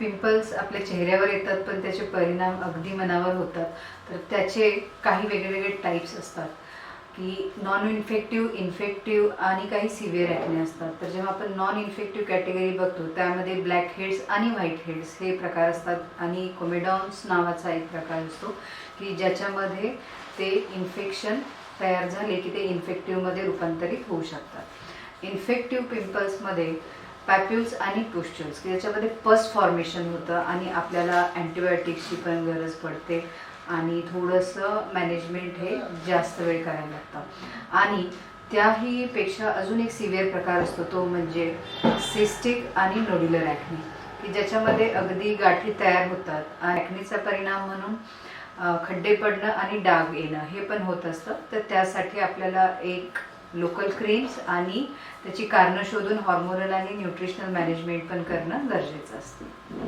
Pimples आपल्या चेहऱ्यावर येतात पण त्याचे परिणाम अगदी मनावर होतात. तर त्याचे काही वेगवेगळे टाईप्स असतात की नॉन इन्फेक्टिव्ह, इन्फेक्टिव्ह आणि काही सिव्हिअर ॲक्ने असतात. तर जेव्हा आपण नॉन इन्फेक्टिव्ह कॅटेगरी बघतो त्यामध्ये ब्लॅक हेड्स आणि व्हाईट हेड्स हे प्रकार असतात आणि कोमेडॉन्स नावाचा एक प्रकार असतो की ज्याच्यामध्ये ते इन्फेक्शन तयार झाले की ते इन्फेक्टिव्हमध्ये रूपांतरित होऊ शकतात. इन्फेक्टिव्ह पिंपल्समध्ये पॅप्युल्स आणि पुस्ट्युल्स की ज्याच्यामध्ये पस फॉर्मेशन होतं आणि आपल्याला अँटीबायोटिक्सची पण गरज पडते आणि थोडंसं मॅनेजमेंट हे जास्त वेळ करायला लागतं. आणि त्याहीपेक्षा अजून एक सिव्हिअर प्रकार असतो तो म्हणजे सिस्टिक आणि नोड्युलर ॲक्ने की ज्याच्यामध्ये अगदी गाठी तयार होतात. ॲक्नेचा परिणाम म्हणून खड्डे पडणं आणि डाग येणं हे पण होत असतं. तर त्यासाठी आपल्याला एक लोकल क्रीम्स आणि त्याची कारणं शोधून हॉर्मोनल आणि न्यूट्रिशनल मॅनेजमेंट पण करणं गरजेचं असतं.